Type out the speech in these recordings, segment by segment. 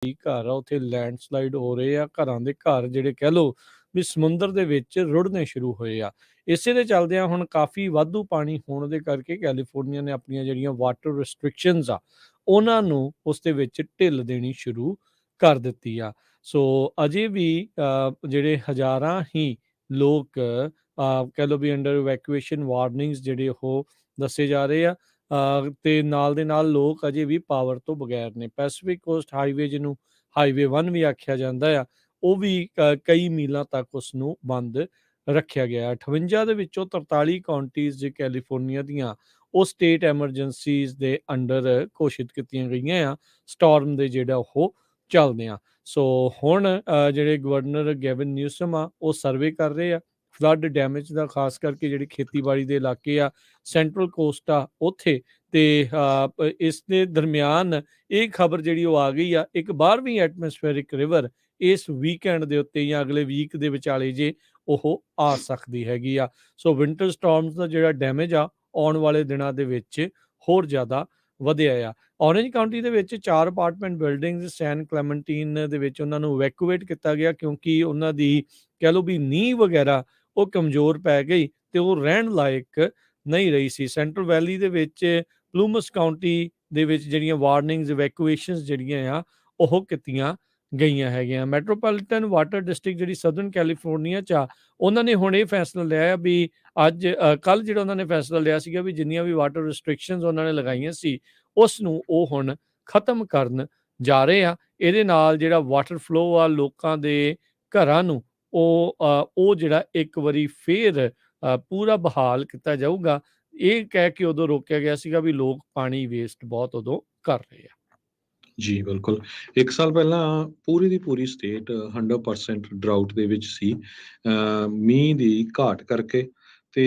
ਘਰ ਆ ਉੱਥੇ ਲੈਂਡਸਲਾਈਡ ਹੋ ਰਹੇ ਆ, ਘਰਾਂ ਦੇ ਘਰ ਜਿਹੜੇ ਕਹਿ ਲਓ ਵੀ ਸਮੁੰਦਰ ਦੇ ਵਿੱਚ ਰੁੜਨੇ ਸ਼ੁਰੂ ਹੋਏ ਆ। ਇਸੇ ਦੇ ਚੱਲਦਿਆਂ ਹੁਣ ਕਾਫੀ ਵਾਧੂ ਪਾਣੀ ਹੋਣ ਦੇ ਕਰਕੇ ਕੈਲੀਫੋਰਨੀਆ ਨੇ ਆਪਣੀਆਂ ਜਿਹੜੀਆਂ ਵਾਟਰ ਰਿਸਟ੍ਰਿਕਸ਼ਨਸ ਆ ਉਹਨਾਂ ਨੂੰ ਉਸ ਦੇ ਵਿੱਚ ਢਿੱਲ ਦੇਣੀ ਸ਼ੁਰੂ ਕਰ ਦਿੱਤੀ ਆ। ਸੋ ਅਜੇ ਵੀ ਜਿਹੜੇ ਹਜ਼ਾਰਾਂ ਹੀ ਲੋਕ ਕਹਿ ਲਓ ਵੀ ਅੰਡਰ ਇਵੈਕੂਏਸ਼ਨ ਵਾਰਨਿੰਗਸ ਜਿਹੜੇ ਉਹ ਦੱਸੇ ਜਾ ਰਹੇ ਆ। ਤੇ ਨਾਲ ਦੇ ਨਾਲ ਲੋਕ ਅਜੇ ਵੀ ਪਾਵਰ ਤੋਂ ਬਗੈਰ ਨੇ। ਪੈਸੀਫਿਕ ਕੋਸਟ ਹਾਈਵੇ ਜਿਹਨੂੰ ਹਾਈਵੇ 1 ਵੀ ਆਖਿਆ ਜਾਂਦਾ ਆ, ਉਹ ਵੀ ਕਈ ਮੀਲਾਂ ਤੱਕ ਉਸ ਨੂੰ ਬੰਦ ਰੱਖਿਆ ਗਿਆ। 58 ਦੇ ਵਿੱਚੋਂ 43 ਕਾਉਂਟੀਜ਼ ਜੇ ਕੈਲੀਫੋਰਨੀਆ ਦੀਆਂ ਉਹ ਸਟੇਟ ਐਮਰਜੈਂਸੀਜ਼ ਦੇ ਅੰਡਰ ਘੋਸ਼ਿਤ ਕੀਤੀਆਂ ਗਈਆਂ ਆ ਸਟਾਰਮ ਦੇ ਜਿਹੜਾ ਉਹ ਚੱਲਦੇ ਆ। ਸੋ ਹੁਣ ਜਿਹੜੇ ਗਵਰਨਰ ਗੈਵਨ ਨਿਊਸਮ ਆ ਉਹ ਸਰਵੇ ਕਰ ਰਹੇ ਆ ਫਲੱਡ ਡੈਮੇਜ ਦਾ, ਖਾਸ ਕਰਕੇ ਜਿਹੜੀ ਖੇਤੀਬਾੜੀ ਦੇ ਇਲਾਕੇ ਆ, ਸੈਂਟਰਲ ਕੋਸਟ ਆ ਉੱਥੇ। ਤੇ ਇਸ ਦੇ ਦਰਮਿਆਨ ਇਹ ਖਬਰ ਜਿਹੜੀ ਉਹ ਆ ਗਈ ਆ, ਇੱਕ 12ਵੀਂ ਐਟਮੋਸਫੇਰਿਕ ਰਿਵਰ ਇਸ ਵੀਕਐਂਡ ਦੇ ਉੱਤੇ ਜਾਂ ਅਗਲੇ ਵੀਕ ਦੇ ਵਿਚਾਲੇ ਜੇ ਉਹ ਆ ਸਕਦੀ ਹੈਗੀ ਆ। ਸੋ ਵਿੰਟਰ ਸਟਾਰਮਸ ਦਾ ਜਿਹੜਾ ਡੈਮੇਜ ਆ ਆਉਣ ਵਾਲੇ ਦਿਨਾਂ ਦੇ ਵਿੱਚ ਹੋਰ ਜ਼ਿਆਦਾ ਵਧਿਆ ਆ। ਔਰੇਂਜ ਕਾਉਂਟੀ ਦੇ ਵਿੱਚ 4 ਅਪਾਰਟਮੈਂਟ ਬਿਲਡਿੰਗਸ ਸੈਨ ਕਲੈਮੈਂਟੀਨ ਦੇ ਵਿੱਚ ਉਹਨਾਂ ਨੂੰ ਇਵੈਕੂਏਟ ਕੀਤਾ ਗਿਆ ਕਿਉਂਕਿ ਉਹਨਾਂ ਦੀ ਕਹਿ ਲਓ ਵੀ ਨੀਂਹ ਵਗੈਰਾ ਉਹ ਕਮਜ਼ੋਰ ਪੈ ਗਈ ਤੇ ਉਹ ਰਹਿਣ ਲਾਇਕ ਨਹੀਂ ਰਹੀ ਸੀ। ਸੈਂਟਰਲ ਵੈਲੀ ਦੇ ਵਿੱਚ ਪਲੂਮਸ ਕਾਉਂਟੀ ਦੇ ਵਿੱਚ ਜਿਹੜੀਆਂ ਵਾਰਨਿੰਗਸ ਇਵੈਕੂਏਸ਼ਨਸ ਜਿਹੜੀਆਂ ਆ ਉਹ ਕੀਤੀਆਂ ਗਈਆਂ ਹੈਗੀਆਂ। ਮੈਟਰੋਪੋਲੀਟਨ ਵਾਟਰ ਡਿਸਟ੍ਰਿਕਟ ਜਿਹੜੀ ਸਦਰਨ ਕੈਲੀਫੋਰਨੀਆ 'ਚ ਆ, ਉਹਨਾਂ ਨੇ ਹੁਣ ਇਹ ਫੈਸਲਾ ਲਿਆ ਵੀ ਅੱਜ ਕੱਲ੍ਹ ਜਿਹੜਾ ਉਹਨਾਂ ਨੇ ਫੈਸਲਾ ਲਿਆ ਸੀਗਾ ਵੀ ਜਿੰਨੀਆਂ ਵੀ ਵਾਟਰ ਰਿਸਟ੍ਰਿਕਸ਼ਨਸ ਉਹਨਾਂ ਨੇ ਲਗਾਈਆਂ ਸੀ ਉਸ ਨੂੰ ਉਹ ਹੁਣ ਖਤਮ ਕਰਨ ਜਾ ਰਹੇ ਆ। ਇਹਦੇ ਨਾਲ ਜਿਹੜਾ ਵਾਟਰ ਫਲੋ ਆ ਲੋਕਾਂ ਦੇ ਘਰਾਂ ਨੂੰ ਉਹ ਜਿਹੜਾ ਇੱਕ ਵਾਰੀ ਫੇਰ ਪੂਰਾ ਬਹਾਲ ਕੀਤਾ ਜਾਊਗਾ। ਇਹ ਕਹਿ ਕੇ ਉਦੋਂ ਰੋਕਿਆ ਗਿਆ ਸੀਗਾ ਵੀ ਲੋਕ ਪਾਣੀ ਵੇਸਟ ਬਹੁਤ ਉਦੋਂ ਕਰ ਰਹੇ ਆ। ਜੀ ਬਿਲਕੁਲ। 1 ਸਾਲ ਪਹਿਲਾਂ ਪੂਰੀ ਦੀ ਪੂਰੀ ਸਟੇਟ 100% ਡਰਾਊਟ ਦੇ ਵਿੱਚ ਸੀ ਮੀਂਹ ਦੀ ਘਾਟ ਕਰਕੇ। ਤੇ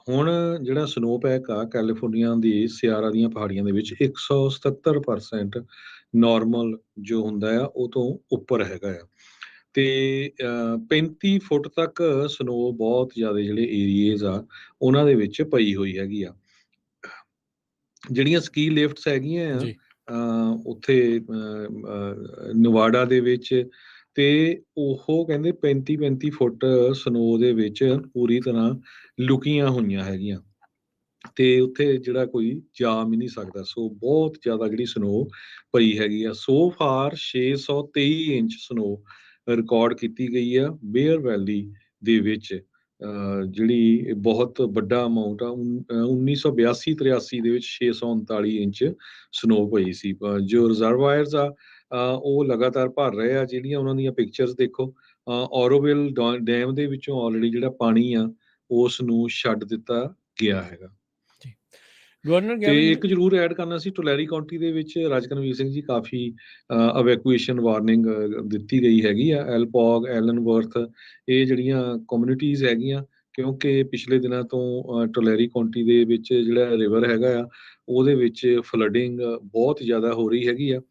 ਹੁਣ ਜਿਹੜਾ ਸਨੋਪੈਕ ਆ ਕੈਲੀਫੋਰਨੀਆ ਦੀ ਸਿਆਰਾ ਦੀਆਂ ਪਹਾੜੀਆਂ ਦੇ ਵਿੱਚ 177% ਨਾਰਮਲ ਜੋ ਹੁੰਦਾ ਆ ਉਹ ਤੋਂ ਉੱਪਰ ਹੈਗਾ ਆ। ਤੇ 35 ਫੁੱਟ ਤੱਕ ਸਨੋ ਬਹੁਤ ਜ਼ਿਆਦਾ ਜਿਹੜੇ ਏਰੀਏਜ਼ ਆ ਉਹਨਾਂ ਦੇ ਵਿੱਚ ਪਈ ਹੋਈ ਹੈਗੀ ਆ। ਜਿਹੜੀਆਂ ਸਕੀ ਲਿਫਟਸ ਹੈਗੀਆਂ ਆ ਜੀ ਉੱਥੇ ਨਵਾਡਾ ਦੇ ਵਿੱਚ, ਤੇ ਉਹ ਕਹਿੰਦੇ 35 ਫੁੱਟ ਸਨੋ ਦੇ ਵਿੱਚ ਪੂਰੀ ਤਰ੍ਹਾਂ ਲੁਕੀਆਂ ਹੋਈਆਂ ਹੈਗੀਆਂ ਤੇ ਉੱਥੇ ਜਿਹੜਾ ਕੋਈ ਜਾ ਵੀ ਨਹੀਂ ਸਕਦਾ। ਸੋ ਬਹੁਤ ਜ਼ਿਆਦਾ ਜਿਹੜੀ ਸਨੋ ਪਈ ਹੈਗੀ ਆ। So far 623 inch snow record ਕੀਤੀ ਗਈ ਆ ਬੇਅਰ ਵੈਲੀ ਦੇ ਵਿੱਚ, ਜਿਹੜੀ ਬਹੁਤ ਵੱਡਾ ਅਮਾਊਂਟ ਆ। 1982-83 ਦੇ ਵਿੱਚ 639 ਇੰਚ ਸਨੋ ਪਈ ਸੀ। ਜੋ ਰਿਜ਼ਰਵਾਇਰਸ ਆ ਉਹ ਲਗਾਤਾਰ ਭਰ ਰਹੇ ਆ। ਜਿਹੜੀਆਂ ਉਹਨਾਂ ਦੀਆਂ ਪਿਕਚਰਸ ਦੇਖੋ, ਔਰੋਵਿਲ ਡੈਮ ਦੇ ਵਿੱਚੋਂ ਆਲਰੇਡੀ ਜਿਹੜਾ ਪਾਣੀ ਆ ਉਸ ਨੂੰ ਛੱਡ ਦਿੱਤਾ ਗਿਆ ਹੈਗਾ। ਗਵਰਨਰ ਤੇ ਗੈਵਨ ਇੱਕ ਜ਼ਰੂਰ ਐਡ ਕਰਨਾ ਸੀ, ਟੁਲੈਰੀ ਕਾਉਂਟੀ ਦੇ ਵਿੱਚ ਰਾਜਾ ਕਨਵੀਰ ਸਿੰਘ ਜੀ ਕਾਫੀ ਇਵੈਕੂਏਸ਼ਨ ਵਾਰਨਿੰਗ ਦਿੱਤੀ ਗਈ ਹੈਗੀ ਆ। ਐਲਪੌਗ, ਐਲਨਵਰਥ, ਇਹ ਜਿਹੜੀਆਂ ਕਮਿਊਨਿਟੀਜ਼ ਹੈਗੀਆਂ, ਕਿਉਂਕਿ ਪਿਛਲੇ ਦਿਨਾਂ ਤੋਂ ਟੁਲੈਰੀ ਕਾਉਂਟੀ ਦੇ ਵਿੱਚ ਜਿਹੜਾ ਰਿਵਰ ਹੈਗਾ ਆ ਉਹਦੇ ਵਿੱਚ ਫਲੱਡਿੰਗ ਬਹੁਤ ਜ਼ਿਆਦਾ ਹੋ ਰਹੀ ਹੈਗੀ ਆ।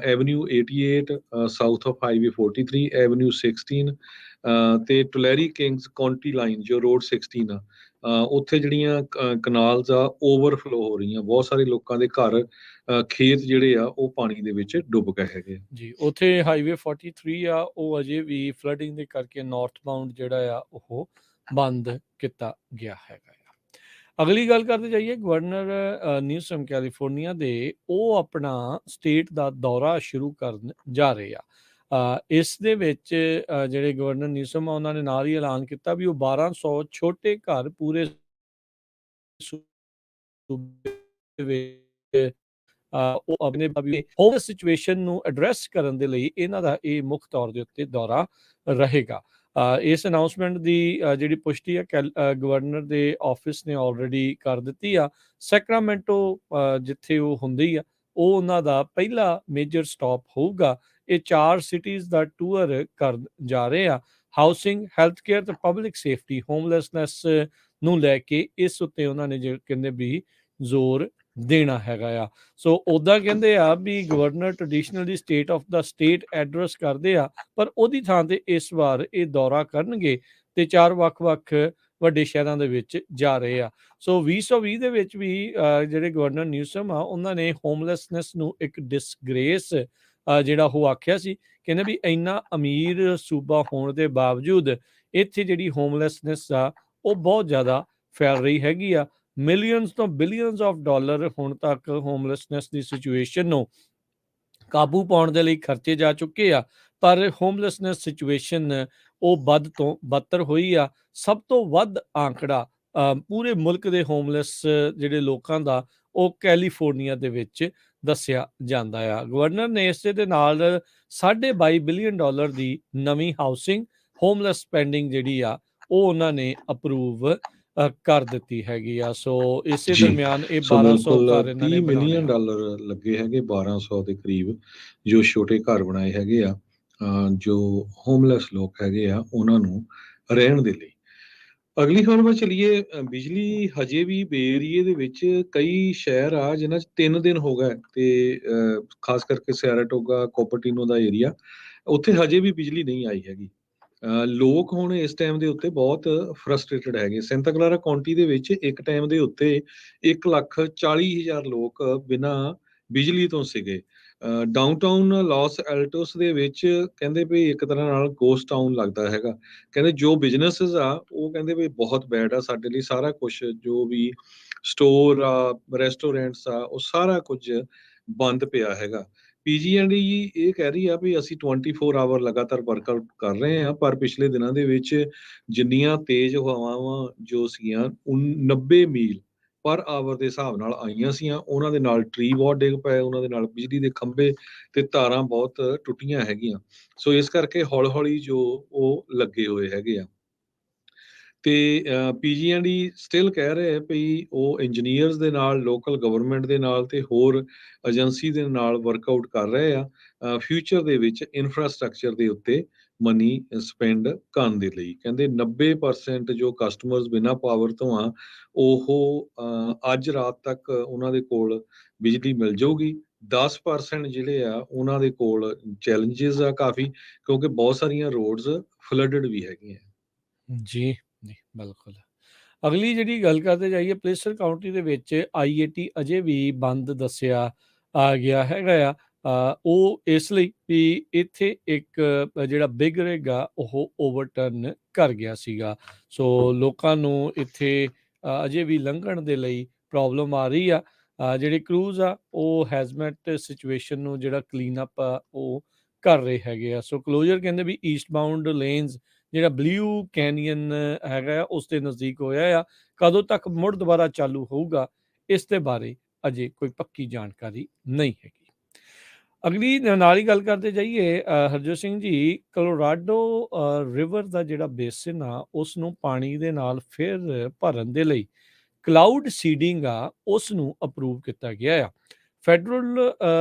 Avenue 88 south of highway 43, avenue 16 ਤੇ ਟੁਲੈਰੀ ਕਿੰਗਸ ਕਾਉਂਟੀ ਲਾਈਨ ਜੋ ਰੋਡ 16 ਆ, ਉੱਥੇ ਜਿਹੜੀਆਂ ਕਨਾਲਸ ਆ ਓਵਰਫਲੋ ਹੋ ਰਹੀਆਂ। ਬਹੁਤ ਸਾਰੇ ਲੋਕਾਂ ਦੇ ਘਰ ਖੇਤ ਜਿਹੜੇ ਆ ਉਹ ਪਾਣੀ ਦੇ ਵਿੱਚ ਡੁੱਬ ਗਏ ਹੈਗੇ ਜੀ। ਉੱਥੇ ਹਾਈਵੇ 43 ਆ ਉਹ ਅਜੇ ਵੀ ਫਲੱਡਿੰਗ ਦੇ ਕਰਕੇ ਨਾਰਥ ਬਾਉਂਡ ਜਿਹੜਾ ਆ ਉਹ ਬੰਦ ਕੀਤਾ ਗਿਆ ਹੈਗਾ ਆ। ਅਗਲੀ ਗੱਲ ਕਰਦੇ ਜਾਈਏ, ਗਵਰਨਰ ਨਿਊਸਮ ਕੈਲੀਫੋਰਨੀਆ ਦੇ ਉਹ ਆਪਣਾ ਸਟੇਟ ਦਾ ਦੌਰਾ ਸ਼ੁਰੂ ਕਰਨ ਜਾ ਰਹੇ ਆ। ਇਸ ਦੇ ਵਿੱਚ ਜਿਹੜੇ ਗਵਰਨਰ ਨਿਊਸਮ ਆ ਉਹਨਾਂ ਨੇ ਨਾਲ ਹੀ ਐਲਾਨ ਕੀਤਾ ਵੀ ਉਹ 1200 ਛੋਟੇ ਘਰ ਪੂਰੇ ਉਹ ਆਪਣੇ ਹੋਮਲੈਸ ਸਿਚੁਏਸ਼ਨ ਨੂੰ ਐਡਰੈਸ ਕਰਨ ਦੇ ਲਈ ਇਹਨਾਂ ਦਾ ਇਹ ਮੁੱਖ ਤੌਰ ਦੇ ਉੱਤੇ ਦੌਰਾ ਰਹੇਗਾ। ਇਸ ਅਨਾਉਂਸਮੈਂਟ ਦੀ ਜਿਹੜੀ ਪੁਸ਼ਟੀ ਆ ਗਵਰਨਰ ਦੇ ਆਫਿਸ ਨੇ ਆਲਰੇਡੀ ਕਰ ਦਿੱਤੀ ਆ। ਸੈਕਰਾਮੈਂਟੋ ਜਿੱਥੇ ਉਹ ਹੁੰਦੀ ਆ ਉਹ ਉਹਨਾਂ ਦਾ ਪਹਿਲਾ ਮੇਜਰ ਸਟਾਪ ਹੋਊਗਾ। ਇਹ 4 ਸਿਟੀਜ਼ ਦਾ ਟੂਰ ਕਰਨ ਜਾ ਰਹੇ ਆ। ਹਾਊਸਿੰਗ, ਹੈਲਥ ਕੇਅਰ ਤੇ ਪਬਲਿਕ ਸੇਫਟੀ, ਹੋਮਲੈਸਨੈਸ ਨੂੰ ਲੈ ਕੇ ਇਸ ਉੱਤੇ ਉਹਨਾਂ ਨੇ ਜੇ ਕਹਿੰਦੇ ਵੀ ਜ਼ੋਰ ਦੇਣਾ ਹੈਗਾ ਆ। ਸੋ ਉੱਦਾਂ ਕਹਿੰਦੇ ਆ ਵੀ governor traditionally state of the state address ਕਰਦੇ ਆ, ਪਰ ਉਹਦੀ ਥਾਂ ਤੇ ਇਸ ਵਾਰ ਇਹ ਦੌਰਾ ਕਰਨਗੇ ਤੇ 4 ਵੱਖ-ਵੱਖ ਵੱਡੇ ਸ਼ਹਿਰਾਂ ਦੇ ਵਿੱਚ ਜਾ ਰਹੇ ਆ। ਸੋ 2020 ਦੇ ਵਿੱਚ ਵੀ ਜਿਹੜੇ ਗਵਰਨਰ ਨਿਊਸਮ ਆ ਉਹਨਾਂ ਨੇ ਹੋਮਲੈਸਨੈਸ ਨੂੰ ਇੱਕ ਡਿਸਗ੍ਰੇਸ ਜਿਹੜਾ ਉਹ ਆਖਿਆ ਸੀ, ਕਹਿੰਦੇ ਵੀ ਇੰਨਾ ਅਮੀਰ ਸੂਬਾ ਹੋਣ ਦੇ ਬਾਵਜੂਦ ਇੱਥੇ ਜਿਹੜੀ ਹੋਮਲੈਸਨੈਸ ਆ ਉਹ ਬਹੁਤ ਜ਼ਿਆਦਾ ਫੈਲ ਰਹੀ ਹੈਗੀ ਆ। ਮਿਲੀਅਨਸ ਤੋਂ ਬਿਲੀਅਨਸ ਆਫ ਡਾਲਰ ਹੁਣ ਤੱਕ ਹੋਮਲੈਸਨੈਸ ਦੀ ਸਿਚੁਏਸ਼ਨ ਨੂੰ ਕਾਬੂ ਪਾਉਣ ਦੇ ਲਈ ਖਰਚੇ ਜਾ ਚੁੱਕੇ ਆ, ਪਰ ਹੋਮਲੈਸਨੈਸ ਸਿਚੁਏਸ਼ਨ ਉਹ ਵੱਧ ਤੋਂ ਬੱਤਰ ਹੋਈ ਆ। ਸਭ ਤੋਂ ਵੱਧ ਆંકੜਾ ਪੂਰੇ ਮੁਲਕ ਦੇ ਹੋਮਲੈਸ ਜਿਹੜੇ ਲੋਕਾਂ ਦਾ ਉਹ ਕੈਲੀਫੋਰਨੀਆ ਦੇ ਵਿੱਚ ਦੱਸਿਆ ਜਾਂਦਾ ਆ। ਗਵਰਨਰ ਨੇ ਇਸੇ ਦੇ ਨਾਲ $22 ਬਿਲੀਅਨ ਦੀ ਨਵੀਂ ਹਾਊਸਿੰਗ ਹੋਮਲੈਸ ਸਪੈਂਡਿੰਗ ਜਿਹੜੀ ਆ ਉਹ ਉਹਨਾਂ ਨੇ ਅਪਰੂਵ ਕਰ ਦਿੱਤੀ ਹੈਗੀ ਆ। ਸੋ ਇਸੇ ਜੀ ਦਰਮਿਆਨ ਇਹ ਸੋ 1200 ਬਿਲਕੁਲ ਘਰ ਇਹਨਾਂ ਨੇ 30 ਬਣਾਉਣੇ ਮਿਲੀਅਨ ਆ। ਡਾਲਰ ਲੱਗੇ ਹੈਗੇ 1200 ਦੇ ਕਰੀਬ, ਜੋ ਛੋਟੇ ਘਰ ਬਣਾਏ ਹੈਗੇ ਆ ਜੋ ਹੋਮਲੈਸ ਲੋਕ ਹੈਗੇ ਆ ਉਹਨਾਂ ਨੂੰ ਰਹਿਣ ਦੇ ਲਈ। ਅਗਲੀ ਖਬਰ ਵੱਲ ਚਲੀਏ। ਬਿਜਲੀ ਹਜੇ ਵੀ ਬੇ ਏਰੀਏ ਦੇ ਵਿੱਚ ਕਈ ਸ਼ਹਿਰ ਆ ਜਿਨ੍ਹਾਂ 'ਚ 3 ਦਿਨ ਹੋ ਗਏ ਤੇ ਖਾਸ ਕਰਕੇ ਸੈਰਾਟੋਗਾ ਕੋਪਰਟੀਨੋ ਦਾ ਏਰੀਆ, ਉੱਥੇ ਹਜੇ ਵੀ ਬਿਜਲੀ ਨਹੀਂ ਆਈ ਹੈਗੀ। ਲੋਕ ਹੁਣ ਇਸ ਟਾਈਮ ਦੇ ਉੱਤੇ ਬਹੁਤ ਫਰਸਟ੍ਰੇਟਡ ਹੈਗੇ। ਸੈਂਟਾ ਕਲਾਰਾ ਕਾਉਂਟੀ ਦੇ ਵਿੱਚ ਇੱਕ ਟਾਈਮ ਦੇ ਉੱਤੇ 1,40,000 ਲੋਕ ਬਿਨਾਂ ਬਿਜਲੀ ਤੋਂ ਸੀਗੇ। ਡਾਊਨਟਾਊਨ ਲਾਸ ਐਲਟੋਸ ਦੇ ਵਿੱਚ ਕਹਿੰਦੇ ਵੀ ਇੱਕ ਤਰ੍ਹਾਂ ਨਾਲ ਗੋਸਟ ਟਾਊਨ ਲੱਗਦਾ ਹੈਗਾ। ਕਹਿੰਦੇ ਜੋ ਬਿਜ਼ਨੈਸਿਸ ਆ ਉਹ ਕਹਿੰਦੇ ਵੀ ਬਹੁਤ ਬੈਡ ਆ ਸਾਡੇ ਲਈ, ਸਾਰਾ ਕੁਝ ਜੋ ਵੀ ਸਟੋਰ ਆ ਰੈਸਟੋਰੈਂਟਸ ਆ ਉਹ ਸਾਰਾ ਕੁਝ ਬੰਦ ਪਿਆ ਹੈਗਾ। ਪੀਜੀ&ਈ ਇਹ ਕਹਿ ਰਹੀ ਆ ਵੀ ਅਸੀਂ 24 ਆਵਰ ਲਗਾਤਾਰ ਵਰਕਆਊਟ ਕਰ ਰਹੇ ਹਾਂ, ਪਰ ਪਿਛਲੇ ਦਿਨਾਂ ਦੇ ਵਿੱਚ ਜਿੰਨੀਆਂ ਤੇਜ਼ ਹਵਾਵਾਂ ਜੋ ਸੀਗੀਆਂ 90 ਮੀਲ ਪਰ ਆਵਰ ਦੇ ਹਿਸਾਬ ਨਾਲ ਆਈਆਂ ਸੀਆਂ, ਉਹਨਾਂ ਦੇ ਨਾਲ ਟਰੀ ਬਹੁਤ ਡਿੱਗ ਪਏ, ਉਹਨਾਂ ਦੇ ਨਾਲ ਬਿਜਲੀ ਦੇ ਖੰਭੇ ਤੇ ਤਾਰਾਂ ਬਹੁਤ ਟੁੱਟੀਆਂ ਹੈਗੀਆਂ। ਸੋ ਇਸ ਕਰਕੇ ਹੌਲੀ ਹੌਲੀ ਜੋ ਉਹ ਲੱਗੇ ਹੋਏ ਹੈਗੇ ਆ ਤੇ ਪੀਜੀ&ਈ ਸਟਿਲ ਕਹਿ ਰਹੇ ਵੀ ਉਹ ਇੰਜੀਨੀਅਰਸ ਦੇ ਨਾਲ, ਲੋਕਲ ਗਵਰਨਮੈਂਟ ਦੇ ਨਾਲ ਤੇ ਹੋਰ ਏਜੰਸੀ ਦੇ ਨਾਲ ਵਰਕਆਊਟ ਕਰ ਰਹੇ ਆ ਫਿਊਚਰ ਦੇ ਵਿੱਚ ਇਨਫਰਾਸਟ੍ਰਕਚਰ ਦੇ ਉੱਤੇ ਮਨੀ ਸਪੈਂਡ ਕਰਨ ਦੇ ਲਈ। ਕਹਿੰਦੇ 90% ਜੋ ਕਸਟਮਰਸ ਬਿਨਾਂ ਪਾਵਰ ਤੋਂ ਆ ਉਹ ਅੱਜ ਰਾਤ ਤੱਕ ਉਹਨਾਂ ਦੇ ਕੋਲ ਬਿਜਲੀ ਮਿਲ ਜਾਊਗੀ। 10% ਜਿਹੜੇ ਆ ਉਹਨਾਂ ਦੇ ਕੋਲ ਚੈਲੰਜਸ ਆ ਕਾਫੀ, ਕਿਉਂਕਿ ਬਹੁਤ ਸਾਰੀਆਂ ਰੋਡਸ ਫਲੱਡਡ ਵੀ ਹੈਗੀਆਂ। ਜੀ ਜੀ ਬਿਲਕੁਲ। ਅਗਲੀ ਜਿਹੜੀ ਗੱਲ ਕਰਦੇ ਜਾਈਏ, ਪਲੇਸਰ ਕਾਉਂਟੀ ਦੇ ਵਿੱਚ ਆਈਏਟੀ ਅਜੇ ਵੀ ਬੰਦ ਦੱਸਿਆ ਆ ਗਿਆ ਹੈਗਾ ਆ। ਉਹ ਇਸ ਲਈ ਵੀ ਇੱਥੇ ਇੱਕ ਜਿਹੜਾ ਬਿਗ ਰਿਗ ਆ ਉਹ ਓਵਰਟਰਨ ਕਰ ਗਿਆ ਸੀਗਾ। ਸੋ ਲੋਕਾਂ ਨੂੰ ਇੱਥੇ ਅਜੇ ਵੀ ਲੰਘਣ ਦੇ ਲਈ ਪ੍ਰੋਬਲਮ ਆ ਰਹੀ ਆ। ਜਿਹੜੇ ਕਰੂਜ਼ ਆ ਉਹ ਹੈਜ਼ਮੈਟ ਸਿਚੁਏਸ਼ਨ ਨੂੰ ਜਿਹੜਾ ਕਲੀਨ ਅਪ ਆ ਉਹ ਕਰ ਰਹੇ ਹੈਗੇ ਆ। ਸੋ ਕਲੋਜ਼ਰ ਕਹਿੰਦੇ ਵੀ ਈਸਟ ਬਾਉਂਡ ਲੇਨਸ ਜਿਹੜਾ ਬਲਿਊ ਕੈਨੀਅਨ ਹੈਗਾ ਆ ਉਸ ਦੇ ਨਜ਼ਦੀਕ ਹੋਇਆ ਆ। ਕਦੋਂ ਤੱਕ ਮੁੜ ਦੁਬਾਰਾ ਚਾਲੂ ਹੋਊਗਾ ਇਸ ਦੇ ਬਾਰੇ ਅਜੇ ਕੋਈ ਪੱਕੀ ਜਾਣਕਾਰੀ ਨਹੀਂ ਹੈਗੀ। ਅਗਲੀ ਨਾਲ ਹੀ ਗੱਲ ਕਰਦੇ ਜਾਈਏ ਹਰਜੋਤ ਸਿੰਘ ਜੀ, ਕੋਲੋਰਾਡੋ ਰਿਵਰ ਦਾ ਜਿਹੜਾ ਬੇਸਿਨ ਆ ਉਸ ਨੂੰ ਪਾਣੀ ਦੇ ਨਾਲ ਫਿਰ ਭਰਨ ਦੇ ਲਈ ਕਲਾਊਡ ਸੀਡਿੰਗ ਆ ਉਸ ਨੂੰ ਅਪਰੂਵ ਕੀਤਾ ਗਿਆ ਆ। ਫੈਡਰਲ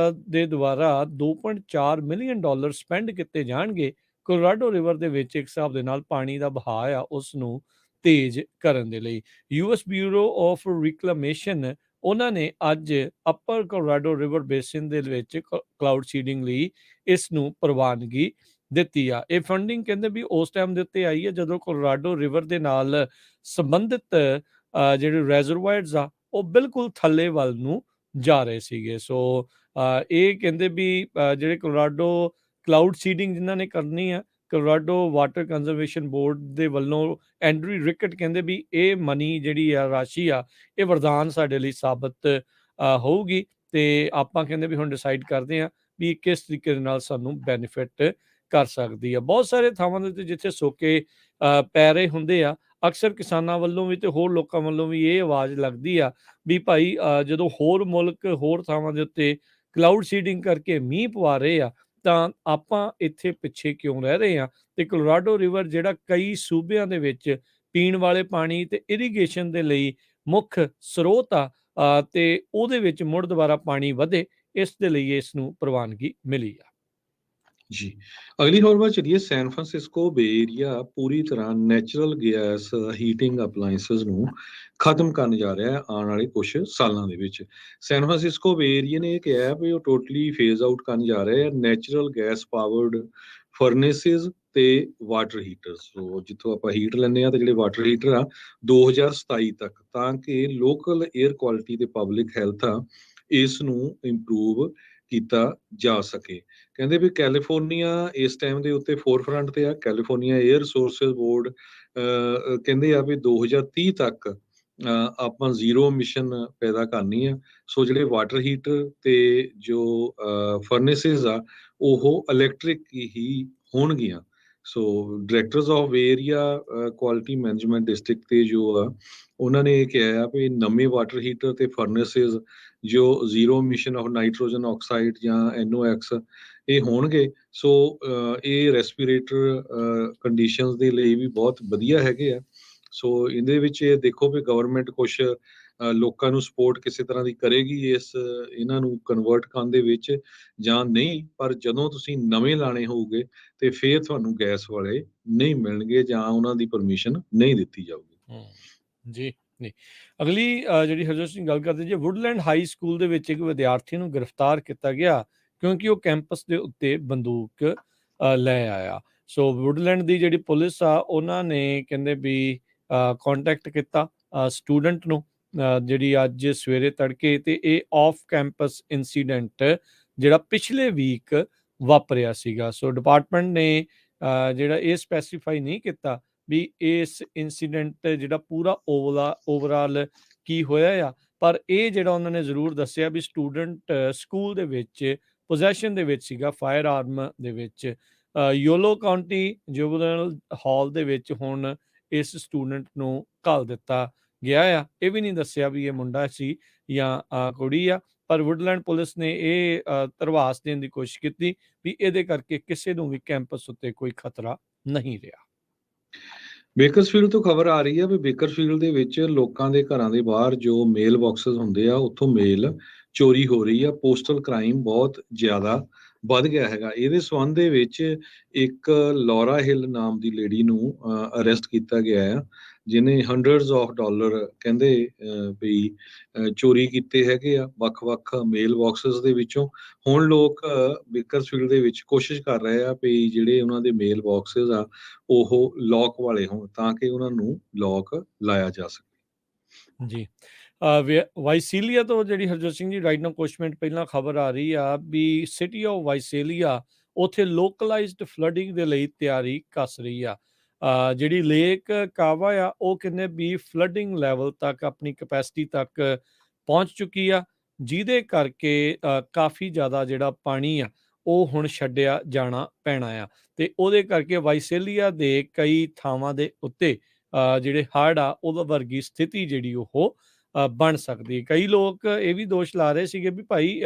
ਦੇ ਦੁਆਰਾ $2.4 ਮਿਲੀਅਨ ਸਪੈਂਡ ਕੀਤੇ ਜਾਣਗੇ ਕੋਲੋਰਾਡੋ ਰਿਵਰ ਦੇ ਵਿੱਚ ਇੱਕ ਹਿਸਾਬ ਦੇ ਨਾਲ ਪਾਣੀ ਦਾ ਵਹਾਅ ਆ ਉਸ ਨੂੰ ਤੇਜ਼ ਕਰਨ ਦੇ ਲਈ। ਯੂਐਸ ਬਿਊਰੋ ਆਫ ਰਿਕਲੇਮੇਸ਼ਨ ਉਹਨਾਂ ਨੇ ਅੱਜ ਅਪਰ ਕੋਲੋਰਾਡੋ ਰਿਵਰ ਬੇਸਿਨ ਦੇ ਵਿੱਚ ਕਲਾਊਡ ਸੀਡਿੰਗ ਲਈ ਇਸ ਨੂੰ ਪ੍ਰਵਾਨਗੀ ਦਿੱਤੀ ਆ। ਇਹ ਫੰਡਿੰਗ ਕਹਿੰਦੇ ਵੀ ਉਸ ਟਾਈਮ ਦੇ ਉੱਤੇ ਆਈ ਹੈ ਜਦੋਂ ਕੋਲੋਰਾਡੋ ਰਿਵਰ ਦੇ ਨਾਲ ਸੰਬੰਧਿਤ ਜਿਹੜੇ ਰੈਜ਼ਰਵਾਇਰਸ ਆ ਉਹ ਬਿਲਕੁਲ ਥੱਲੇ ਵੱਲ ਨੂੰ ਜਾ ਰਹੇ ਸੀਗੇ। ਸੋ ਇਹ ਕਹਿੰਦੇ ਵੀ ਜਿਹੜੇ ਕੋਲੋਰਾਡੋ ਕਲਾਊਡ ਸੀਡਿੰਗ ਜਿਨ੍ਹਾਂ ਨੇ ਕਰਨੀ ਆ, ਕੋਲੋਰਾਡੋ ਵਾਟਰ ਕੰਜ਼ਰਵੇਸ਼ਨ ਬੋਰਡ ਦੇ ਵੱਲੋਂ ਐਂਡਰੀ ਰਿਕਟ ਕਹਿੰਦੇ ਵੀ ਇਹ ਮਨੀ ਜਿਹੜੀ ਆ ਰਾਸ਼ੀ ਆ ਇਹ ਵਰਦਾਨ ਸਾਡੇ ਲਈ ਸਾਬਤ ਹੋਊਗੀ ਤੇ ਆਪਾਂ ਕਹਿੰਦੇ ਵੀ ਹੁਣ ਡਿਸਾਈਡ ਕਰਦੇ ਆ ਵੀ ਕਿਸ ਤਰੀਕੇ ਦੇ ਨਾਲ ਸਾਨੂੰ ਬੈਨੀਫਿਟ ਕਰ ਸਕਦੀ ਆ। ਬਹੁਤ ਸਾਰੇ ਥਾਵਾਂ ਦੇ ਉੱਤੇ ਜਿੱਥੇ ਸੋਕੇ ਪੈ ਰਹੇ ਹੁੰਦੇ ਆ, ਅਕਸਰ ਕਿਸਾਨਾਂ ਵੱਲੋਂ ਵੀ ਤੇ ਹੋਰ ਲੋਕਾਂ ਵੱਲੋਂ ਵੀ ਇਹ ਆਵਾਜ਼ ਲੱਗਦੀ ਆ ਵੀ ਭਾਈ ਜਦੋਂ ਹੋਰ ਮੁਲਕ ਹੋਰ ਥਾਵਾਂ ਦੇ ਉੱਤੇ ਕਲਾਊਡ ਸੀਡਿੰਗ ਕਰਕੇ ਮੀਂਹ ਪਵਾ ਰਹੇ ਆ ਤਾਂ ਆਪਾਂ ਇੱਥੇ ਪਿੱਛੇ ਕਿਉਂ ਰਹਿ ਰਹੇ ਆ। ਤੇ ਕੋਲੋਰਾਡੋ ਰਿਵਰ ਜਿਹੜਾ ਕਈ ਸੂਬਿਆਂ ਦੇ ਵਿੱਚ ਪੀਣ ਵਾਲੇ ਪਾਣੀ ਤੇ ਇਰੀਗੇਸ਼ਨ ਦੇ ਲਈ ਮੁੱਖ ਸਰੋਤ ਆ ਤੇ ਉਹਦੇ ਵਿੱਚ ਮੁੜ ਦੁਬਾਰਾ ਪਾਣੀ ਵਧੇ, ਇਸ ਦੇ ਲਈ ਇਸ ਨੂੰ ਪ੍ਰਵਾਨਗੀ ਮਿਲੀ ਆ। ਜੀ ਅਗਲੀ ਖਬਰ ਵੱਲ ਚਲੀਏ। ਸੈਨ ਫਰਾਂਸਿਸਕੋ ਬੇ ਏਰੀਆ ਪੂਰੀ ਤਰ੍ਹਾਂ ਨੈਚੁਰਲ ਗੈਸ ਹੀਟਿੰਗ ਅਪਲਾਈਐਂਸਸ ਨੂੰ ਖਤਮ ਕਰਨ ਜਾ ਰਿਹਾ ਹੈ ਆਉਣ ਵਾਲੇ ਕੁਝ ਸਾਲਾਂ ਦੇ ਵਿੱਚ। ਸੈਨ ਫਰਾਂਸਿਸਕੋ ਬੇ ਏਰੀਆ ਨੇ ਇਹ ਕਿਹਾ ਵੀ ਉਹ ਟੋਟਲੀ ਫੇਜ਼ ਆਊਟ ਕਰਨ ਜਾ ਰਹੇ ਆ ਨੈਚੁਰਲ ਗੈਸ ਪਾਵਰਡ ਫਰਨੇਸਿਸ ਤੇ ਵਾਟਰ ਹੀਟਰ। ਸੋ ਜਿੱਥੋਂ ਆਪਾਂ ਹੀਟ ਲੈਂਦੇ ਆ ਤੇ ਜਿਹੜੇ ਵਾਟਰ ਹੀਟਰ ਆ 2027 ਤੱਕ, ਤਾਂ ਕਿ ਲੋਕਲ 에ਅਰ ਕੁਆਲਿਟੀ ਤੇ ਪਬਲਿਕ ਹੈਲਥ ਆ ਇਸ ਨੂੰ ਇੰਪਰੂਵ ਕੀਤਾ ਜਾ ਸਕੇ। ਕਹਿੰਦੇ ਵੀ ਕੈਲੀਫੋਰਨੀਆ ਇਸ ਟਾਈਮ ਦੇ ਉੱਤੇ ਫੋਰਫਰੰਟ ਤੇ ਆ। ਕੈਲੀਫੋਰਨੀਆ ਏਅਰ ਰਿਸੋਰਸਿਸ ਬੋਰਡ ਕਹਿੰਦੇ ਆ ਵੀ 2030 ਤੱਕ ਆਪਾਂ ਜ਼ੀਰੋ ਐਮਿਸ਼ਨ ਪੈਦਾ ਕਰਨੀ ਆ। ਸੋ ਜਿਹੜੇ ਵਾਟਰ ਹੀਟਰ ਤੇ ਜੋ ਫਰਨੇਸਿਸ ਆ ਉਹ ਇਲੈਕਟ੍ਰਿਕ ਹੀ ਹੋਣਗੀਆਂ। So directors of area quality management district ਤੇ ਜੋ ਆ ਉਹਨਾਂ ਨੇ ਇਹ ਕਿਹਾ ਆ ਵੀ ਨਵੇਂ ਵਾਟਰ ਹੀਟਰ ਤੇ ਫਰਨੇਸਿਸ ਜੋ zero emission of nitrogen oxide ਜਾਂ NOx ਇਹ ਹੋਣਗੇ। ਸੋ ਇਹ ਰੈਸਪੀਰੇਟਰ ਕੰਡੀਸ਼ਨਸ ਦੇ ਲਈ ਵੀ ਬਹੁਤ ਵਧੀਆ ਹੈਗੇ ਆ। ਸੋ ਇਹਦੇ ਵਿੱਚ ਇਹ ਦੇਖੋ ਵੀ ਗਵਰਨਮੈਂਟ ਕੁਛ ਲੋਕਾਂ ਨੂੰ ਸਪੋਰਟ ਕਿਸੇ ਤਰ੍ਹਾਂ ਦੀ ਕਰੇਗੀ ਇਹਨਾਂ ਨੂੰ ਕਨਵਰਟ ਕਰਨ ਦੇ ਵਿੱਚ ਜਾਂ ਨਹੀਂ। ਪਰ ਜਦੋਂ ਤੁਸੀਂ ਨਵੇਂ ਲਾਣੇ ਹੋਊਗੇ ਤੇ ਫਿਰ ਤੁਹਾਨੂੰ ਗੈਸ ਵਾਲੇ ਨਹੀਂ ਮਿਲਣਗੇ ਜਾਂ ਉਹਨਾਂ ਦੀ ਪਰਮਿਸ਼ਨ ਨਹੀਂ ਦਿੱਤੀ ਜਾਊਗੀ। ਜੀ ਨਹੀਂ। ਅਗਲੀ ਜਿਹੜੀ ਹਰਜੋਤ ਸਿੰਘ ਗੱਲ ਕਰਦੇ ਜੀ, ਵੁੱਡਲੈਂਡ ਹਾਈ ਸਕੂਲ ਦੇ ਵਿੱਚ ਇੱਕ ਵਿਦਿਆਰਥੀ ਨੂੰ ਗ੍ਰਿਫਤਾਰ ਕੀਤਾ ਗਿਆ ਕਿਉਂਕਿ ਉਹ ਕੈਂਪਸ ਦੇ ਉੱਤੇ ਬੰਦੂਕ ਲੈ ਆਇਆ। ਸੋ ਵੁੱਡਲੈਂਡ ਦੀ ਜਿਹੜੀ ਪੁਲਿਸ ਆ ਉਹਨਾਂ ਨੇ ਕਹਿੰਦੇ ਵੀ ਕੰਟੈਕਟ ਕੀਤਾ ਸਟੂਡੈਂਟ ਨੂੰ ਜਿਹੜੀ ਅੱਜ ਸਵੇਰੇ ਤੜਕੇ, ਤੇ ਇਹ ਆਫ ਕੈਂਪਸ ਇਨਸੀਡੈਂਟ ਜਿਹੜਾ ਪਿਛਲੇ ਵੀਕ ਵਾਪਰਿਆ ਸੀਗਾ। ਸੋ ਡਿਪਾਰਟਮੈਂਟ ਨੇ ਜਿਹੜਾ ਇਹ ਸਪੈਸੀਫਾਈ ਨਹੀਂ ਕੀਤਾ ਵੀ ਇਸ ਇਨਸੀਡੈਂਟ ਜਿਹੜਾ ਪੂਰਾ ਓਵਰਆਲ ਕੀ ਹੋਇਆ ਆ, ਪਰ ਇਹ ਜਿਹੜਾ ਉਹਨਾਂ ਨੇ ਜ਼ਰੂਰ ਦੱਸਿਆ ਵੀ ਸਟੂਡੈਂਟ ਸਕੂਲ ਦੇ ਵਿੱਚ ਪੋਜੈਸ਼ਨ ਦੇ ਵਿੱਚ ਸੀਗਾ ਫਾਇਰ ਆਰਮ ਦੇ ਵਿੱਚ। ਯੋਲੋ ਕਾਉਂਟੀ ਜੁਵਨਲ ਹਾਲ ਦੇ ਵਿੱਚ ਹੁਣ ਇਸ ਸਟੂਡੈਂਟ ਨੂੰ ਘੱਲ ਦਿੱਤਾ ਗਿਆ ਆ। ਇਹ ਵੀ ਨਹੀਂ ਦੱਸਿਆ ਵੀ ਇਹ ਮੁੰਡਾ ਸੀ ਜਾਂ ਕੁੜੀ ਆ, ਪਰ ਵੁੱਡਲੈਂਡ ਪੁਲਿਸ ਨੇ ਇਹ ਧਰਵਾਸ ਦੇਣ ਦੀ ਕੋਸ਼ਿਸ਼ ਕੀਤੀ ਵੀ ਇਹਦੇ ਕਰਕੇ ਕਿਸੇ ਨੂੰ ਵੀ ਕੈਂਪਸ ਉੱਤੇ ਕੋਈ ਖਤਰਾ ਨਹੀਂ ਰਿਹਾ। ਬੇਕਰਸਫੀਲਡ ਤੋਂ ਖਬਰ ਆ ਰਹੀ ਹੈ ਵੀ ਬੇਕਰਸਫੀਲਡ ਦੇ ਵਿੱਚ ਲੋਕਾਂ ਦੇ ਘਰਾਂ ਦੇ ਬਾਹਰ ਜੋ ਮੇਲ ਬਾਕਸਸ ਹੁੰਦੇ ਆ ਉੱਥੋਂ ਮੇਲ ਚੋਰੀ ਹੋ ਰਹੀ ਆ। ਪੋਸਟਲ ਕ੍ਰਾਈਮ ਬਹੁਤ ਜ਼ਿਆਦਾ ਵੱਧ ਗਿਆ ਹੈਗਾ। ਇਹਦੇ ਸੰਬੰਧ ਦੇ ਵਿੱਚ ਇੱਕ ਲੌਰਾ ਹਿੱਲ ਨਾਮ ਦੀ ਲੇਡੀ ਨੂੰ ਅਰੈਸਟ ਕੀਤਾ ਗਿਆ ਆ, ਜਿਹਨੇ ਹੰਡਰਡਸ ਆਫ ਡਾਲਰ ਕਹਿੰਦੇ ਵੀ ਚੋਰੀ ਕੀਤੇ ਹੈਗੇ ਆ ਵੱਖ-ਵੱਖ ਮੇਲ ਬਾਕਸਸ ਦੇ ਵਿੱਚੋਂ। ਹੁਣ ਲੋਕ ਬੇਕਰਸਫੀਲਡ ਦੇ ਵਿੱਚ ਕੋਸ਼ਿਸ਼ ਕਰ ਰਹੇ ਆ ਵੀ ਜਿਹੜੇ ਉਹਨਾਂ ਦੇ ਮੇਲ ਬਾਕਸਸ ਆ ਉਹ ਲੌਕ ਵਾਲੇ ਹੋਣ ਤਾਂ ਕਿ ਉਹਨਾਂ ਨੂੰ ਲੌਕ ਲਾਇਆ ਜਾ ਸਕੇ। ਜੀ ਵਾਈਸੀਲੀਆ ਤੋਂ ਜਿਹੜੀ ਹਰਜੋਤ ਸਿੰਘ ਜੀ ਰਾਈਟ ਨਾਓ ਕੁਛ ਮਿੰਟ ਪਹਿਲਾਂ ਖਬਰ ਆ ਰਹੀ ਆ ਵੀ ਸਿਟੀ ਆਫ ਵਾਈਸੇਲੀਆ ਉੱਥੇ ਲੋਕਲਾਈਜ਼ਡ ਫਲੱਡਿੰਗ ਦੇ ਲਈ ਤਿਆਰੀ ਕੱਸ ਰਹੀ ਆ। ਜਿਹੜੀ ਲੇਕ ਕਾਵਾ ਆ ਉਹ ਕਹਿੰਦੇ ਵੀ ਫਲੱਡਿੰਗ ਲੈਵਲ ਤੱਕ ਆਪਣੀ ਕਪੈਸਿਟੀ ਤੱਕ ਪਹੁੰਚ ਚੁੱਕੀ ਆ, ਜਿਹਦੇ ਕਰਕੇ ਕਾਫੀ ਜ਼ਿਆਦਾ ਜਿਹੜਾ ਪਾਣੀ ਆ ਉਹ ਹੁਣ ਛੱਡਿਆ ਜਾਣਾ ਪੈਣਾ ਆ। ਤੇ ਉਹਦੇ ਕਰਕੇ ਵਾਈਸੇਲੀਆ ਦੇ ਕਈ ਥਾਵਾਂ ਦੇ ਉੱਤੇ ਜਿਹੜੇ ਹੜ੍ਹ ਆ ਉਹਦਾ ਵਰਗੀ ਸਥਿਤੀ ਜਿਹੜੀ ਉਹ ਬਣ ਸਕਦੀ ਹੈ। ਕਈ ਲੋਕ ਇਹ ਵੀ ਦੋਸ਼ ਲਾ ਰਹੇ ਸੀਗੇ ਵੀ ਭਾਈ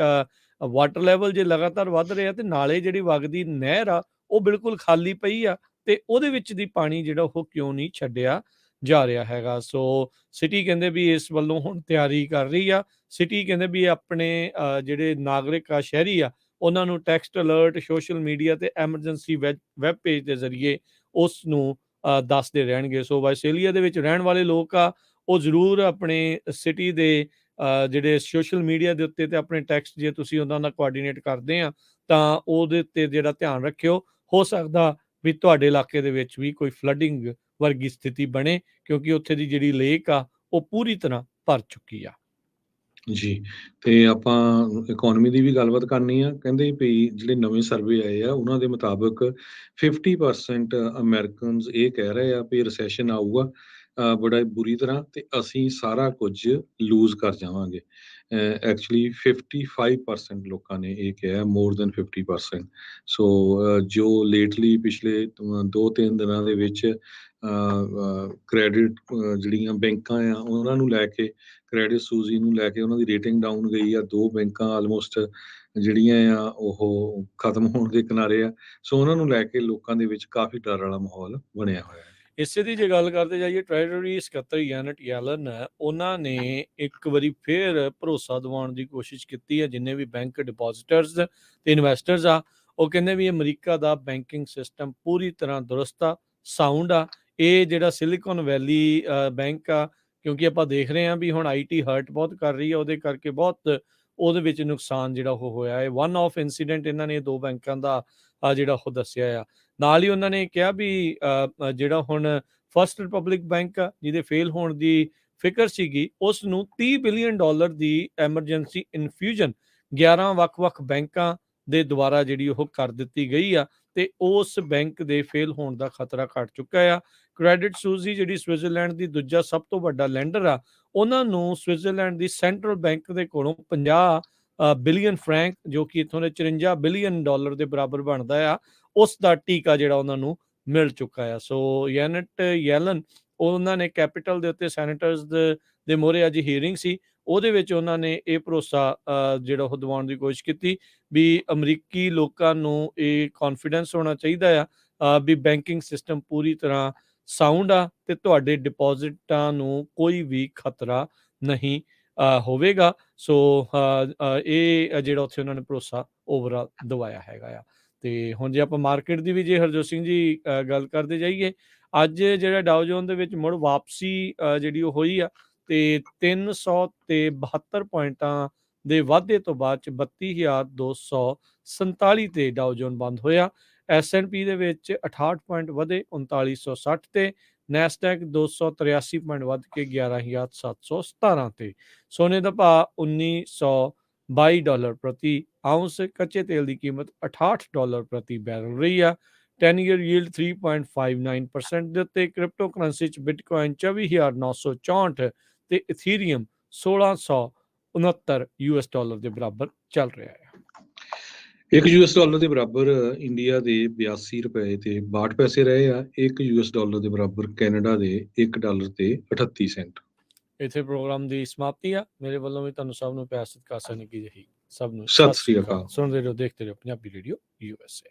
ਵਾਟਰ ਲੈਵਲ ਜੇ ਲਗਾਤਾਰ ਵੱਧ ਰਿਹਾ ਤੇ ਨਾਲੇ ਜਿਹੜੀ ਵਗਦੀ ਨਹਿਰ ਆ ਉਹ ਬਿਲਕੁਲ ਖਾਲੀ ਪਈ ਆ, ਤੇ ਉਹਦੇ ਵਿੱਚ ਦੀ ਪਾਣੀ ਜਿਹੜਾ ਉਹ ਕਿਉਂ ਨਹੀਂ ਛੱਡਿਆ ਜਾ ਰਿਹਾ ਹੈਗਾ। ਸੋ ਸਿਟੀ ਕਹਿੰਦੇ ਵੀ ਇਸ ਵੱਲੋਂ ਹੁਣ ਤਿਆਰੀ ਕਰ ਰਹੀ ਆ। ਸਿਟੀ ਕਹਿੰਦੇ ਵੀ ਆਪਣੇ ਜਿਹੜੇ ਨਾਗਰਿਕ ਆ, ਸ਼ਹਿਰੀ ਆ, ਉਹਨਾਂ ਨੂੰ ਟੈਕਸਟ ਅਲਰਟ, ਸੋਸ਼ਲ ਮੀਡੀਆ ਤੇ ਐਮਰਜੈਂਸੀ ਵੈਬ ਪੇਜ ਦੇ ਜ਼ਰੀਏ ਉਸ ਨੂੰ ਦੱਸਦੇ ਰਹਿਣਗੇ। ਸੋ ਵਾਈਸੇਲੀਆ ਦੇ ਵਿੱਚ ਰਹਿਣ ਵਾਲੇ ਲੋਕ ਆ ਉਹ ਜ਼ਰੂਰ ਆਪਣੇ ਸਿਟੀ ਦੇ ਜਿਹੜੇ ਸੋਸ਼ਲ ਮੀਡੀਆ ਦੇ ਉੱਤੇ ਤੇ ਆਪਣੇ ਟੈਕਸਟ ਜੇ ਤੁਸੀਂ ਉਹਨਾਂ ਦਾ ਕੋਆਰਡੀਨੇਟ ਕਰਦੇ ਆ ਤਾਂ ਉਹਦੇ ਉੱਤੇ ਜਿਹੜਾ ਧਿਆਨ ਰੱਖਿਓ। ਹੋ ਸਕਦਾ ਵੀ ਤੁਹਾਡੇ ਇਲਾਕੇ ਦੇ ਵਿੱਚ ਵੀ ਕੋਈ ਫਲੱਡਿੰਗ ਵਰਗੀ ਸਥਿਤੀ ਬਣੇ, ਕਿਉਂਕਿ ਉੱਥੇ ਦੀ ਜਿਹੜੀ ਲੇਕ ਆ ਉਹ ਪੂਰੀ ਤਰ੍ਹਾਂ ਭਰ ਚੁੱਕੀ ਆ। ਜੀ, ਤੇ ਆਪਾਂ ਇਕੋਨਮੀ ਦੀ ਵੀ ਗੱਲਬਾਤ ਕਰਨੀ ਆ। ਕਹਿੰਦੇ ਵੀ ਜਿਹੜੇ ਨਵੇਂ ਸਰਵੇ ਆਏ ਆ ਉਹਨਾਂ ਦੇ ਮੁਤਾਬਕ 50% ਅਮਰੀਕਨਸ ਇਹ ਕਹਿ ਰਹੇ ਆ ਵੀ ਰਿਸੈਸ਼ਨ ਆਊਗਾ ਬੜਾ ਬੁਰੀ ਤਰ੍ਹਾਂ ਤੇ ਅਸੀਂ ਸਾਰਾ ਕੁਝ ਲੂਜ਼ ਕਰ ਜਾਵਾਂਗੇ। ਐਕਚੁਅਲੀ 55% ਲੋਕਾਂ ਨੇ ਇਹ ਕਿਹਾ, ਮੋਰ ਦੈਨ 50%। ਸੋ ਜੋ ਲੇਟਲੀ ਪਿਛਲੇ 2-3 ਦਿਨਾਂ ਦੇ ਵਿੱਚ ਕ੍ਰੈਡਿਟ ਜਿਹੜੀਆਂ ਬੈਂਕਾਂ ਆ ਉਹਨਾਂ ਨੂੰ ਲੈ ਕੇ, ਕ੍ਰੈਡਿਟ ਸੂਜੀ ਨੂੰ ਲੈ ਕੇ ਉਹਨਾਂ ਦੀ ਰੇਟਿੰਗ ਡਾਊਨ ਗਈ ਆ। 2 ਬੈਂਕਾਂ ਆਲਮੋਸਟ ਜਿਹੜੀਆਂ ਆ ਉਹ ਖਤਮ ਹੋਣ ਦੇ ਕਿਨਾਰੇ ਆ। ਸੋ ਉਹਨਾਂ ਨੂੰ ਲੈ ਕੇ ਲੋਕਾਂ ਦੇ ਵਿੱਚ ਕਾਫੀ ਡਰ ਵਾਲਾ ਮਾਹੌਲ ਬਣਿਆ ਹੋਇਆ ਹੈ। ਇਸੇ ਦੀ ਜੇ ਗੱਲ ਕਰਦੇ ਜਾਈਏ, ਟ੍ਰੈਜਰੀ ਸਕੱਤਰ ਯਾਨਟ ਯੈਲਨ ਉਹਨਾਂ ਨੇ ਇੱਕ ਵਾਰੀ ਫੇਰ ਭਰੋਸਾ ਦਿਵਾਉਣ ਦੀ ਕੋਸ਼ਿਸ਼ ਕੀਤੀ ਹੈ ਜਿੰਨੇ ਵੀ ਬੈਂਕ ਡਿਪੋਜ਼ਿਟਰਸ ਤੇ ਇਨਵੈਸਟਰਸ ਆ। ਉਹ ਕਹਿੰਦੇ ਵੀ ਅਮਰੀਕਾ ਦਾ ਬੈਂਕਿੰਗ ਸਿਸਟਮ ਪੂਰੀ ਤਰ੍ਹਾਂ ਦੁਰਸਤ ਆ, ਸਾਊਂਡ ਆ। ਇਹ ਜਿਹੜਾ ਸਿਲੀਕਨ ਵੈਲੀ ਬੈਂਕ ਆ, ਕਿਉਂਕਿ ਆਪਾਂ ਦੇਖ ਰਹੇ ਹਾਂ ਵੀ ਹੁਣ IT ਹਰਟ ਬਹੁਤ ਕਰ ਰਹੀ ਹੈ, ਉਹਦੇ ਕਰਕੇ ਬਹੁਤ ਉਹਦੇ ਵਿੱਚ ਨੁਕਸਾਨ ਜਿਹੜਾ ਉਹ ਹੋਇਆ ਹੈ। ਵਨ ਆਫ ਇਨਸੀਡੈਂਟ ਇਹਨਾਂ ਨੇ 2 ਬੈਂਕਾਂ ਦਾ ਜਿਹੜਾ ਉਹ ਦੱਸਿਆ ਆ। ਨਾਲ ਹੀ ਉਹਨਾਂ ਨੇ ਕਿਹਾ ਵੀ ਜਿਹੜਾ ਹੁਣ ਫਸਟ ਰਿਪਬਲਿਕ ਬੈਂਕ ਆ ਜਿਹਦੇ ਫੇਲ ਹੋਣ ਦੀ ਫਿਕਰ ਸੀਗੀ, ਉਸ ਨੂੰ $30 ਬਿਲੀਅਨ ਦੀ ਐਮਰਜੈਂਸੀ ਇਨਫਿਊਜ਼ਨ 11 ਵੱਖ-ਵੱਖ ਬੈਂਕਾਂ ਦੇ ਦੁਆਰਾ ਜਿਹੜੀ ਉਹ ਕਰ ਦਿੱਤੀ ਗਈ ਆ ਤੇ ਉਸ ਬੈਂਕ ਦੇ ਫੇਲ ਹੋਣ ਦਾ ਖਤਰਾ ਘਟ ਚੁੱਕਾ ਆ। ਕ੍ਰੈਡਿਟ ਸੂਇਸ ਜਿਹੜੀ ਸਵਿਟਜ਼ਰਲੈਂਡ ਦੀ ਦੂਜਾ ਸਭ ਤੋਂ ਵੱਡਾ ਲੈਂਡਰ ਆ, ਉਹਨਾਂ ਨੂੰ ਸਵਿਟਜ਼ਰਲੈਂਡ ਦੀ ਸੈਂਟਰਲ ਬੈਂਕ ਦੇ ਕੋਲੋਂ 50 ਬਿਲੀਅਨ ਫਰੈਂਕ, ਜੋ ਕਿ ਇੱਥੋਂ ਦੇ 54 ਬਿਲੀਅਨ ਡਾਲਰ ਦੇ ਬਰਾਬਰ ਬਣਦਾ ਆ, ਉਸ ਦਾ ਟੀਕਾ ਜਿਹੜਾ ਉਹਨਾਂ ਨੂੰ ਮਿਲ ਚੁੱਕਾ ਆ। ਸੋ ਯੈਨਟ ਯੈਲਨ, ਉਹਨਾਂ ਨੇ ਕੈਪੀਟਲ ਦੇ ਉੱਤੇ ਸੈਨੇਟਰਸ ਦੇ ਮੂਹਰੇ ਅੱਜ ਹੀਅਰਿੰਗ ਸੀ, ਉਹਦੇ ਵਿੱਚ ਉਹਨਾਂ ਨੇ ਇਹ ਭਰੋਸਾ ਜਿਹੜਾ ਉਹ ਦਿਵਾਉਣ ਦੀ ਕੋਸ਼ਿਸ਼ ਕੀਤੀ ਵੀ ਅਮਰੀਕੀ ਲੋਕਾਂ ਨੂੰ ਇਹ ਕੌਨਫੀਡੈਂਸ ਹੋਣਾ ਚਾਹੀਦਾ ਆ ਵੀ ਬੈਂਕਿੰਗ ਸਿਸਟਮ ਪੂਰੀ ਤਰ੍ਹਾਂ ਸਾਊਂਡ ਆ ਤੇ ਤੁਹਾਡੇ ਡਿਪੋਜ਼ਿਟਾਂ ਨੂੰ ਕੋਈ ਵੀ ਖਤਰਾ ਨਹੀਂ ਹੋਵੇਗਾ। ਸੋ ਇਹ ਜਿਹੜਾ ਉੱਥੇ ਉਹਨਾਂ ਨੇ ਭਰੋਸਾ ਓਵਰਆਲ ਦਵਾਇਆ ਹੈਗਾ ਆ। ਤੇ ਹੁਣ ਜੇ ਆਪਾਂ ਮਾਰਕੀਟ ਦੀ ਵੀ ਜੇ ਹਰਜੋਤ ਸਿੰਘ ਜੀ ਗੱਲ ਕਰਦੇ ਜਾਈਏ, ਅੱਜ ਜਿਹੜਾ ਡਾਓ ਜੋਨ ਦੇ ਵਿੱਚ ਮੁੜ ਵਾਪਸੀ ਜਿਹੜੀ ਉਹ ਹੋਈ ਆ ਤੇ 372 ਪੁਆਇੰਟਾਂ ਦੇ ਵਾਧੇ ਤੋਂ ਬਾਅਦ ਚ 32,247 ਤੇ ਡਾਓ ਜੋਨ ਬੰਦ ਹੋਇਆ। S&P ਦੇ ਵਿੱਚ 68 ਪੁਆਇੰਟ ਵਧੇ 3960 ਤੇ, ਨੈਸਡੈਕ 283 ਪੁਆਇੰਟ ਵੱਧ ਕੇ 11,717 ਤੇ। ਸੋਨੇ ਦਾ ਭਾਅ $1922 ਪ੍ਰਤੀ ਆਉਂਸ, ਕੱਚੇ ਤੇਲ ਦੀ ਕੀਮਤ $68 ਪ੍ਰਤੀ ਬੈਰਲ ਰਹੀ ਆ। 10 ਈਅਰ ਯੀਲਡ 3.59% ਦੇ ਉੱਤੇ। ਕ੍ਰਿਪਟੋ ਕਰੰਸੀ ਚ ਬਿਟਕੋਇਨ 24,964 ਤੇ ਇਥੀਰੀਅਮ 1669 US ਡਾਲਰ ਦੇ ਬਰਾਬਰ ਚੱਲ ਰਿਹਾ ਹੈ। ਇੱਕ US ਡਾਲਰ ਦੇ ਬਰਾਬਰ ਇੰਡੀਆ ਦੇ 82 ਰੁਪਏ ਤੇ 62 ਪੈਸੇ ਰਹੇ ਆ। ਇੱਕ US ਡਾਲਰ ਦੇ ਬਰਾਬਰ ਕੈਨੇਡਾ ਦੇ $1 ਤੇ 38 ਸੈਂਟ। ਇੱਥੇ ਪ੍ਰੋਗਰਾਮ ਦੀ ਸਮਾਪਤੀ ਆ। ਮੇਰੇ ਵੱਲੋਂ ਵੀ ਤੁਹਾਨੂੰ ਸਭ ਨੂੰ ਪਿਆਰ ਸਤਿਕਾਰ ਸਨਿੱਕੀ ਜਿਹੀ ਸਭ ਨੂੰ ਸਤਿ ਸ੍ਰੀ ਅਕਾਲ। ਸੁਣਦੇ ਰਹੋ, ਦੇਖਦੇ ਰਹੋ ਪੰਜਾਬੀ ਰੇਡੀਓ USA।